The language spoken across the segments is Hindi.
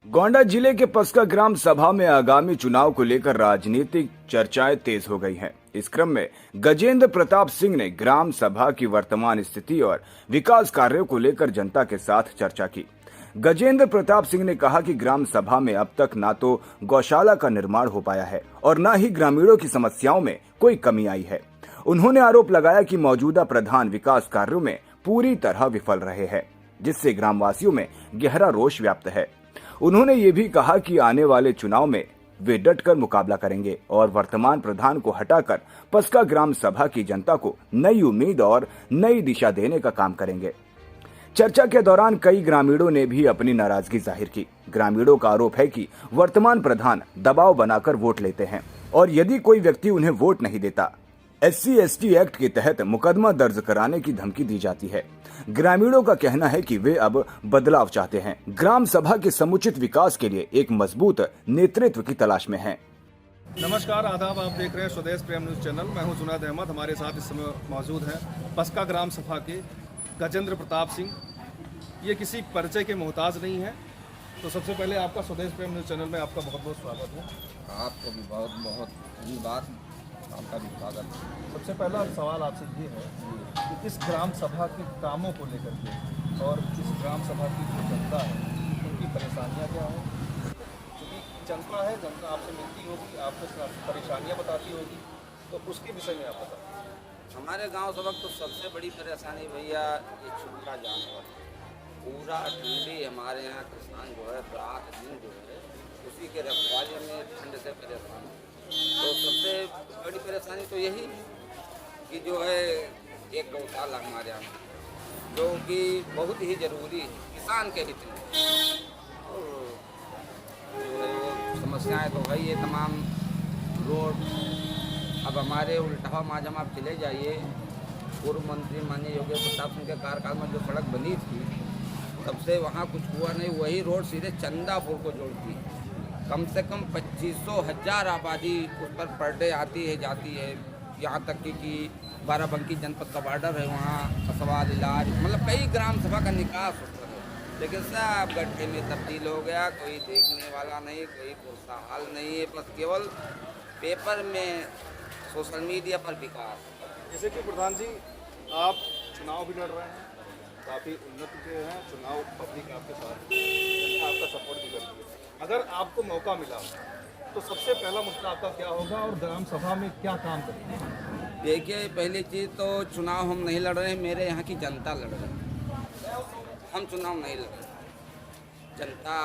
गोंडा जिले के पस्का ग्राम सभा में आगामी चुनाव को लेकर राजनीतिक चर्चाएं तेज हो गई हैं। इस क्रम में गजेंद्र प्रताप सिंह ने ग्राम सभा की वर्तमान स्थिति और विकास कार्यों को लेकर जनता के साथ चर्चा की। गजेंद्र प्रताप सिंह ने कहा कि ग्राम सभा में अब तक ना तो गौशाला का निर्माण हो पाया है और न ही ग्रामीणों की समस्याओं में कोई कमी आई है। उन्होंने आरोप लगाया कि मौजूदा प्रधान विकास कार्यों में पूरी तरह विफल रहे हैं, जिससे ग्रामवासियों में गहरा रोष व्याप्त है। उन्होंने ये भी कहा कि आने वाले चुनाव में वे डटकर मुकाबला करेंगे और वर्तमान प्रधान को हटाकर पस्का ग्राम सभा की जनता को नई उम्मीद और नई दिशा देने का काम करेंगे। चर्चा के दौरान कई ग्रामीणों ने भी अपनी नाराजगी जाहिर की। ग्रामीणों का आरोप है कि वर्तमान प्रधान दबाव बनाकर वोट लेते हैं और यदि कोई व्यक्ति उन्हें वोट नहीं देता, SC/ST एक्ट के तहत मुकदमा दर्ज कराने की धमकी दी जाती है। ग्रामीणों का कहना है कि वे अब बदलाव चाहते हैं, ग्राम सभा के समुचित विकास के लिए एक मजबूत नेतृत्व की तलाश में हैं। नमस्कार, आदाब। आप देख रहे हैं स्वदेश प्रेम न्यूज़ चैनल। मैं हूं जुनैद अहमद। हमारे साथ इस समय मौजूद हैं पस्का ग्राम सभा के गजेंद्र प्रताप सिंह। ये किसी परिचय के मोहताज नहीं है। तो सबसे पहले आपका स्वदेश प्रेम न्यूज़ चैनल में आपका बहुत बहुत स्वागत है। आपको भी बहुत बहुत धन्यवाद, आपका भी स्वागत। सबसे पहला सवाल आपसे ये है कि इस ग्राम सभा के कामों को लेकर के और इस ग्राम सभा की जो जनता है उनकी परेशानियां क्या हैं? क्योंकि जनता है, जनता आपसे मिलती होगी, आपको परेशानियां बताती होगी, तो उसके विषय में आप बताएं। हमारे गांव सब तो सबसे बड़ी परेशानी भैया ये छुटका जानवर। पूरा ठंडी हमारे यहाँ किसान जो है रात दिन जो है उसी के रखवाले में ठंड से परेशान है। तो सबसे बड़ी परेशानी तो यही कि जो है एक गौशाला हमारे यहाँ जो कि बहुत ही ज़रूरी है किसान के हित में। तो जो है वो समस्याएं तो है ये तमाम। रोड अब हमारे उल्टा माजम आप चले जाइए, पूर्व मंत्री माननीय योगी प्रताप सिंह के कार्यकाल में जो सड़क बनी थी तब से वहाँ कुछ हुआ नहीं। वही रोड सीधे चंदापुर को जोड़ती है। कम से कम 25,000 आबादी उस पर डे आती है जाती है। यहाँ तक कि बाराबंकी जनपद का बॉर्डर है, वहाँ कसवाल इलाज मतलब कई ग्राम सभा का निकास होता है, लेकिन सब गड्ढे में तब्दील हो गया। कोई देखने वाला नहीं, कोई पुरसा हाल नहीं है, बस केवल पेपर में सोशल मीडिया पर विकास। जैसे कि प्रधान जी आप चुनाव भी लड़ रहे हैं, काफ़ी उन्नत के हैं, चुनाव पब्लिक आपके साथ आपका सपोर्ट भी करती है। अगर आपको मौका मिला तो सबसे पहला मुद्दा आपका क्या होगा और ग्राम सभा में क्या काम करेंगे? देखिए, पहली चीज़ तो चुनाव हम नहीं लड़ रहे हैं, मेरे यहाँ की जनता लड़ रही है। हम चुनाव नहीं लड़ रहे, जनता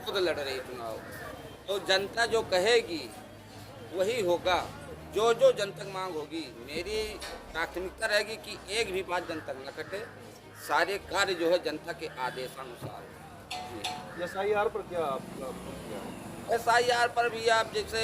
खुद लड़ रही चुनाव। तो जनता जो कहेगी वही होगा, जो जो जन तक मांग होगी। मेरी प्राथमिकता रहेगी कि एक भी बात जन तक न कटे, सारे कार्य जो है जनता के आदेशानुसार। SIR पर क्या SIR पर भी आप जैसे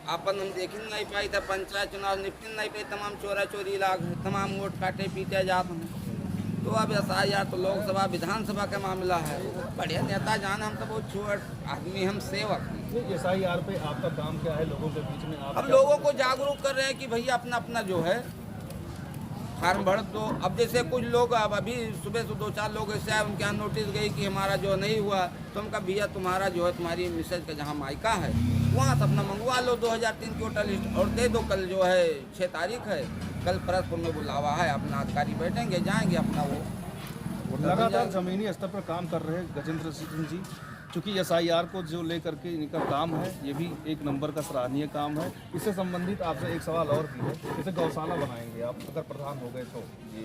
अपन हम देख ही नहीं पाई था, पंचायत चुनाव निपट नहीं पाई, तमाम चोरा चोरी लाग, तमाम वोट काटे पीटे जाते हैं। तो अब SIR तो लोकसभा विधानसभा का मामला है। बढ़िया नेता जान, हम तो बहुत छोट आदमी, हम सेवक हैं। SIR पे आपका काम क्या है लोगों के बीच में? आप हम लोगों को जागरूक कर रहे हैं कि भैया अपना अपना जो है फार्म भर दो। अब जैसे कुछ लोग, अब अभी सुबह से 2-4 लोग ऐसे आए, उनके यहाँ नोटिस गई कि हमारा जो नहीं हुआ, तो हम कहा भैया तुम्हारा जो है तुम्हारी मिसेज का जहाँ मायका है वहाँ से अपना मंगवा लो 2003 की वोटर लिस्ट और दे दो। कल जो है 6 तारीख है, कल परसपुर में बुलावा है, अपना अधिकारी बैठेंगे, जाएंगे अपना वो। लगातार जमीनी स्तर पर काम कर रहे हैं गजेंद्र सिंह जी। चूँकि SIR को जो लेकर के इनका काम है ये भी एक नंबर का सराहनीय काम है। इससे संबंधित आपसे एक सवाल और भी है। जैसे गौशाला बनाएंगे आप अगर प्रधान हो गए तो? जी।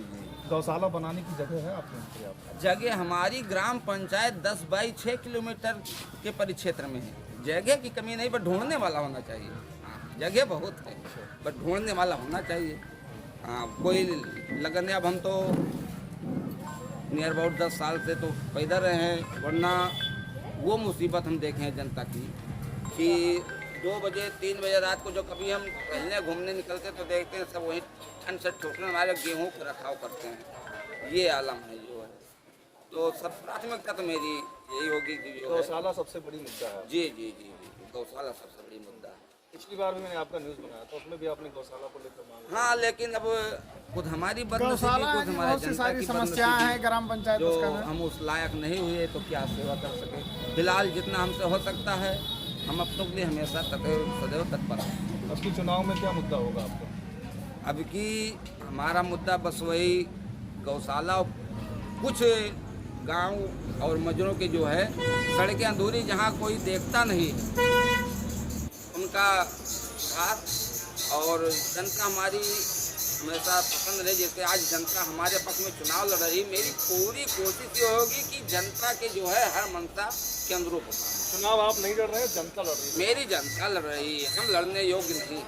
गौशाला बनाने की जगह है आपके? जगह हमारी ग्राम पंचायत 10 बाई 6 किलोमीटर के परिक्षेत्र में है। जगह की कमी नहीं, पर ढूंढने वाला होना चाहिए। हाँ, जगह बहुत है, पर ढूंढने वाला होना चाहिए। हाँ, कोई लगन। अब हम तो नियर अबाउट 10 साल से तो पैदल रहे हैं, वरना वो मुसीबत हम देखे हैं जनता की कि 2 बजे 3 बजे रात को जो कभी हम टहलने घूमने निकलते तो देखते हैं सब वहीं ठंड से ठोकने हमारे गेहूँ का रखाव करते हैं। ये आलम है जो है। तो सब प्राथमिकता तो मेरी यही होगी कि गौशाला सबसे बड़ी मुद्दा है। जी, गौशाला सबसे बड़ी मुद्दा है। पिछली बार भी मैंने आपका न्यूज़ बनाया था, उसमें भी आपने गौशाला को लेकर मांग हाँ, लेकिन अब खुद हमारी बदनसीबी, गौशाला खुद की हमारे बहुत सी जनता सारी की समस्याएं बदनसीबी, हैं ग्राम पंचायत जो उसका में। हम उस लायक नहीं हुए तो क्या सेवा कर सके। फिलहाल जितना हमसे हो सकता है हम अपनों के लिए हमेशा सदैव तत्पर हैं। अब की चुनाव में क्या मुद्दा होगा आपका? अब की हमारा मुद्दा बस वही गौशाला और कुछ गांव और मजरों के जो है सड़कें अधूरी जहां कोई देखता नहीं है उनका सुधार, और जनता हमारी हमेशा पसंद रहे। जैसे आज जनता हमारे पक्ष में चुनाव लड़ रही, मेरी पूरी कोशिश ये होगी कि जनता के जो है हर मनसा के अनुरूप होगा। चुनाव आप नहीं लड़ रहे हैं, जनता लड़ रही है। मेरी जनता लड़ रही है, हम लड़ने योग्य नहीं।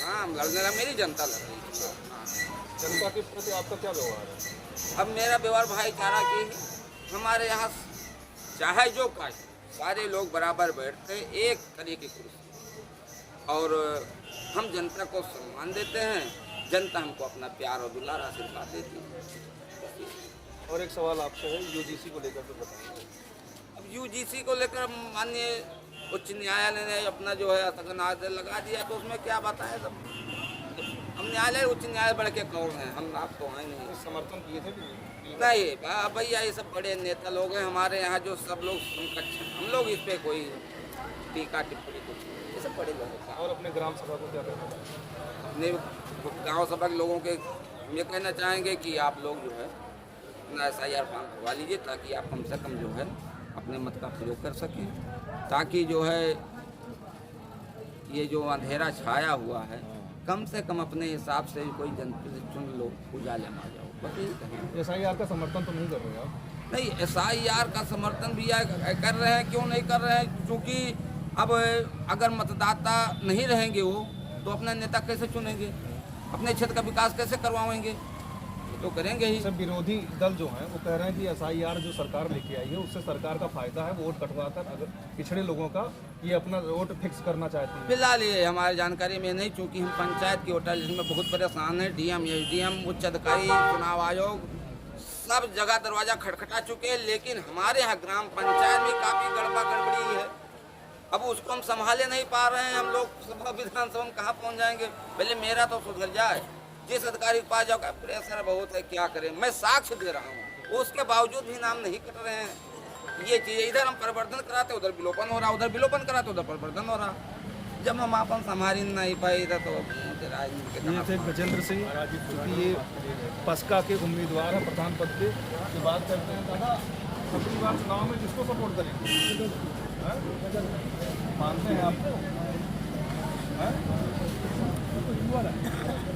हाँ, हम लड़ने का मेरी जनता लड़ रही है। हाँ, जनता के प्रति आपका क्या व्यवहार है? अब मेरा व्यवहार भाईचारा की है। हमारे यहाँ चाहे जो का सारे लोग बराबर बैठते हैं एक तरीके की कुर्सी, और हम जनता को सम्मान देते हैं, जनता हमको अपना प्यार और दुलार आशीर्वाद देती है। और एक सवाल आपसे है, यूजीसी को लेकर तो बताइए। अब यूजीसी को लेकर माननीय उच्च न्यायालय ने अपना जो है स्थगन आदेश लगा दिया, तो उसमें क्या बताया सब। हम न्यायालय उच्च न्यायालय बढ़ के कौन है, हम आप तो हैं नहीं। समर्थन किए थे कि नहीं भैया, ये सब बड़े नेता लोग हैं हमारे यहाँ, जो सब लोग समकक्ष हैं। हम लोग इस पे कोई टीका टिप्पणी कुछ नहीं, ये सब बड़े लोगों का। और अपने ग्राम सभा को क्या कहना है? अपने गांव सभा के लोगों के हम ये कहना चाहेंगे कि आप लोग जो है अपना SIR फॉर्म भरवा लीजिए, ताकि आप कम से कम जो है अपने मत का प्रयोग कर सकें, ताकि जो है ये जो अंधेरा छाया हुआ है कम से कम अपने हिसाब से कोई जनप्रतिनिधि चुन लो, उजाले में आ जाओ। बस यही कहें। SIR का समर्थन तो नहीं कर रहे आप? नहीं, SIR का समर्थन भी कर रहे हैं। क्यों नहीं कर रहे हैं? क्योंकि अब अगर मतदाता नहीं रहेंगे वो तो अपना नेता कैसे चुनेंगे, अपने क्षेत्र का विकास कैसे करवाएंगे, ये तो करेंगे ही। सब विरोधी दल जो हैं वो कह रहे हैं कि SIR जो सरकार लेके आई है उससे सरकार का फायदा है, वोट कटवाकर अगर पिछड़े लोगों का ये अपना वोट फिक्स करना चाहती है। फिलहाल ये हमारी जानकारी में नहीं, चूँकि हम पंचायत की वोटर लिस्ट में बहुत परेशान हैं। DM, SDM, उच्च अधिकारी, चुनाव आयोग सब जगह दरवाजा खटखटा चुके हैं, लेकिन हमारे यहाँ ग्राम पंचायत में काफ़ी गड़बड़ी है। अब उसको हम संभाले नहीं पा रहे हैं। हम लोग सभा विधानसभा में कहाँ पहुँच जाएंगे? पहले मेरा तो सुधर जाए, जिस अधिकारी के पास जाओ का प्रेशर बहुत है, क्या करें। मैं साक्ष्य दे रहा हूँ, उसके बावजूद भी नाम नहीं कट रहे हैं। ये चीज़ इधर हम परिवर्तन कराते उधर विलोपन हो रहा, उधर विलोपन कराते उधर परिवर्तन हो रहा। जब हम अपन संभाल नहीं पाए इधर तो राजनीति ये थे गजेंद्र सिंह, क्योंकि ये पस्का के उम्मीदवार हैं प्रधान पद के। ये बात करते हैं, दादा अगली बार चुनाव में किसको सपोर्ट करेंगे? मानते हैं आपको?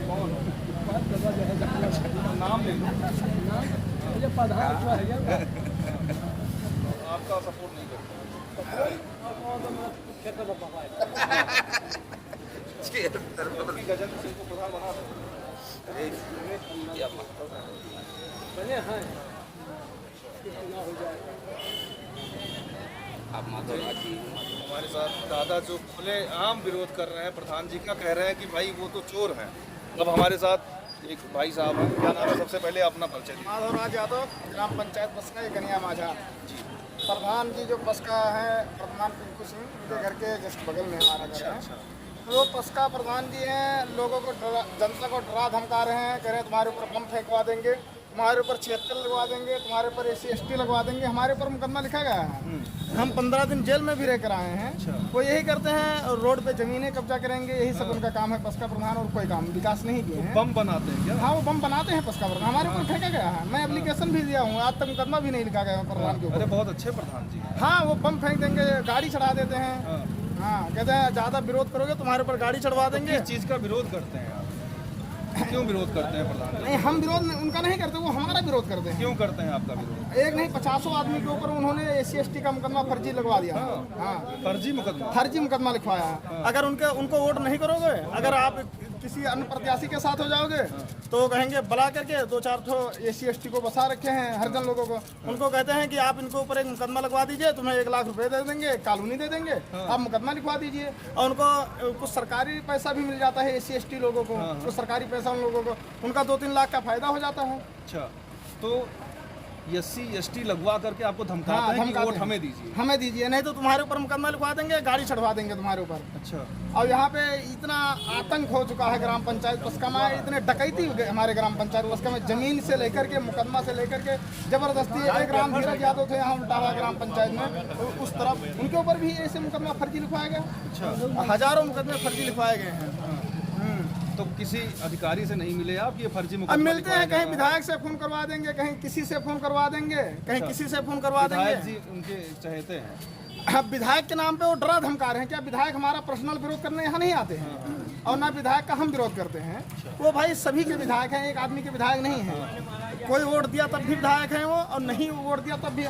कौन? नाम ले लो। आपका सपोर्ट नहीं करते? गजेंद्र सिंह को प्रधान बना बने हैं आप माधव जी हमारे साथ दादा जो खुले आम विरोध कर रहे हैं प्रधान जी का, कह रहे हैं कि भाई वो तो चोर हैं। अब हमारे साथ एक भाई साहब हैं, क्या नाम है? सबसे पहले अपना परिचय दीजिए। माधव राज यादव, ग्राम पंचायत बसका कन्या माझा। प्रधान जी जो बसका है प्रधान पिंकू सिंह, उनके घर के जस्ट बगल में हमारा घर है। तो पस्का प्रधान जी हैं, लोगों को जनता को डरा धमका रहे हैं, कह रहे हैं तुम्हारे ऊपर बम फेंकवा देंगे, तुम्हारे ऊपर 76 लगवा देंगे, तुम्हारे ऊपर SC ST लगवा देंगे। हमारे ऊपर मुकदमा लिखा गया है, हम 15 दिन जेल में भी रह कर आए हैं। वो यही करते हैं, रोड पे जमीनें कब्जा करेंगे, यही सब उनका काम है पस्का प्रधान, और कोई काम विकास नहीं किए हैं। बम बनाते हैं क्या? हाँ, वो बम बनाते हैं पस्का प्रधान, हमारे ऊपर फेंका गया है। मैं एप्लीकेशन भी दिया हूँ, आज तक मुकदमा भी नहीं लिखा गया प्रधान के अरे ऊपर। बहुत अच्छे प्रधान जी हैं। हाँ, वो बम फेंक देंगे, गाड़ी चढ़ा देते हैं। हाँ, कहते हैं ज़्यादा विरोध करोगे तुम्हारे ऊपर गाड़ी चढ़वा देंगे। किस चीज़ का विरोध करते हैं आप? क्यों विरोध करते हैं प्रधान जी? नहीं, हम विरोध उनका नहीं करते, वो हमारा विरोध करते हैं। क्यों करते हैं आपका विरोध? एक नहीं 50 आदमी के ऊपर उन्होंने SC ST का मुकदमा फर्जी लगवा दिया। हाँ, फर्जी मुकदमा? फर्जी मुकदमा लिखवाया है। अगर उनको वोट नहीं करोगे, अगर आप किसी अन्य प्रत्याशी के साथ हो जाओगे तो कहेंगे बुला करके 2-4 तो SC ST को बसा रखे हैं, हरिजन लोगों को, उनको कहते हैं कि आप इनको ऊपर एक मुकदमा लगवा दीजिए, तुम्हें 1 लाख रुपए दे देंगे, कॉलोनी दे देंगे, आप मुकदमा लिखवा दीजिए। और उनको कुछ सरकारी पैसा भी मिल जाता है SC ST लोगों को, कुछ सरकारी पैसा उन लोगों को, उनका 2-3 लाख का फायदा हो जाता है। अच्छा, तो SC ST लगवा करके आपको धमकाते हैं कि धमकाते वोट हैं। हमें दीजिए। हमें दीजिए, नहीं तो तुम्हारे ऊपर मुकदमा लिखवा देंगे, गाड़ी चढ़वा देंगे तुम्हारे ऊपर। अच्छा। और यहाँ पे इतना आतंक हो चुका है ग्राम पंचायत पस्का में, इतने डकैती हो गए हमारे ग्राम पंचायत पस्का में, जमीन से लेकर के मुकदमा से लेकर के जबरदस्ती। एक ग्राम धीरज यादव थे यहाँ उल्टावा ग्राम पंचायत में, तो उस तरफ उनके ऊपर भी ऐसे मुकदमा फर्जी लिखवाया गया। अच्छा। हजारों मुकदमे फर्जी लिखवाए गए हैं। तो किसी अधिकारी से नहीं मिले आप? ये फर्जी अब मुकदमा मिलते हैं, लिखवाया कहीं जा रहा विधायक से फोन करवा देंगे, कहीं किसी से फोन करवा देंगे, कहीं किसी से फोन करवा है। विधायक देंगे। जी उनके चहेते हैं। अब विधायक के नाम पे वो डरा धमका रहे हैं। क्या विधायक हमारा पर्सनल विरोध करने यहाँ नहीं आते हैं? और ना विधायक का हम विरोध करते हैं। वो भाई सभी के विधायक हैं, एक आदमी के विधायक नहीं है। कोई वोट दिया तब भी विधायक है वो, और नहीं वोट दिया तब भी।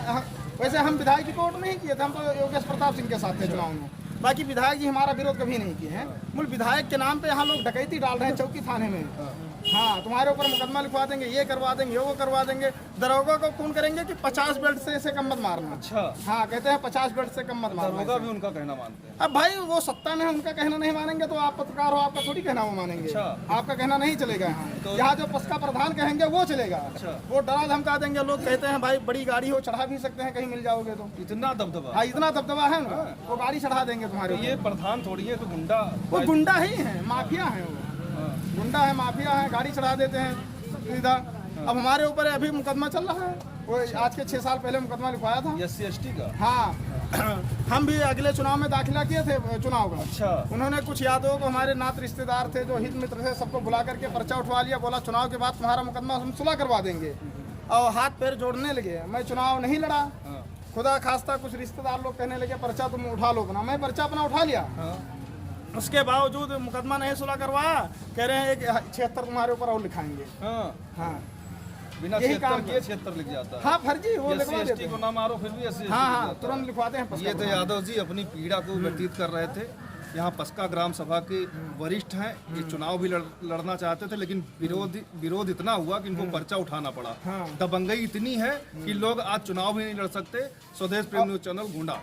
वैसे हम विधायक की वोट नहीं किए थे, हम तो योगेश प्रताप सिंह के साथ थे चुनाव में। बाकी विधायक जी हमारा विरोध कभी नहीं किए हैं। मूल विधायक के नाम पे यहाँ लोग डकैती डाल रहे हैं चौकी थाने में। हाँ, तुम्हारे ऊपर मुकदमा लिखवा देंगे, ये करवा देंगे, वो करवा देंगे। दरोगा को फोन करेंगे कि 50 बेल्ट से ऐसे कम मत मारना। अच्छा। हाँ, कहते हैं 50 बेल्ट से कम मत मारना। दरोगा भी उनका कहना मानते हैं। अब भाई वो सत्ता में है, उनका कहना नहीं मानेंगे तो आप पत्रकार हो, आपका थोड़ी कहना वो मानेंगे। अच्छा। आपका कहना नहीं चलेगा यहाँ। तो- यहाँ जो पस्का प्रधान कहेंगे वो चलेगा। अच्छा। वो डरा धमका देंगे। लोग कहते हैं भाई बड़ी गाड़ी हो, चढ़ा भी सकते हैं, कहीं मिल जाओगे तो। इतना दबदबा। हाँ, इतना दबदबा है उनका, वो गाड़ी चढ़ा देंगे तुम्हारे तो ये ऊपर। प्रधान थोड़ी है, तो गुंडा। वो गुंडा ही है, माफिया है वो। हाँ। गुंडा है, माफिया है, गाड़ी चढ़ा देते हैं सीधा। अब हमारे ऊपर अभी मुकदमा चल रहा है। वो आज के 6 साल पहले मुकदमा लिखवाया था। SC ST का। हाँ हम भी अगले चुनाव में दाखिला किए थे चुनाव का। अच्छा। उन्होंने कुछ यादवों को, हमारे नात रिश्तेदार थे जो हित मित्र थे, सबको बुला करके पर्चा उठवा लिया। बोला चुनाव के बाद तुम्हारा मुकदमा हम सुलह करवा देंगे। और हाथ पैर जोड़ने लगे। मैं चुनाव नहीं लड़ा। हाँ। खुदा खास्ता कुछ रिश्तेदार लोग कहने लगे पर्चा तुम उठा लो अपना। मैं पर्चा अपना उठा लिया। हाँ। उसके बावजूद मुकदमा नहीं सुलह करवाया। कह रहे हैं कि 76 तुम्हारे ऊपर और लिखाएंगे। हाँ। हाँ बिना यही 76 काम के 76 लिख जाता है। हाँ, फर्जी वो लिखवा SC देते ST को हैं। ना मारो फिर भी SC ST हाँ लिख हाँ, जाता है। तुरंत लिखवाते हैं पस्का ये तो प्रधान। यादव जी अपनी पीड़ा को व्यतीत कर रहे थे। यहाँ पस्का ग्राम सभा के वरिष्ठ हैं। ये चुनाव भी लड़ना चाहते थे, लेकिन विरोध इतना हुआ कि इनको पर्चा उठाना पड़ा। हाँ। दबंगई इतनी है कि लोग आज चुनाव भी नहीं लड़ सकते। स्वदेश प्रेम न्यूज चैनल गोंडा।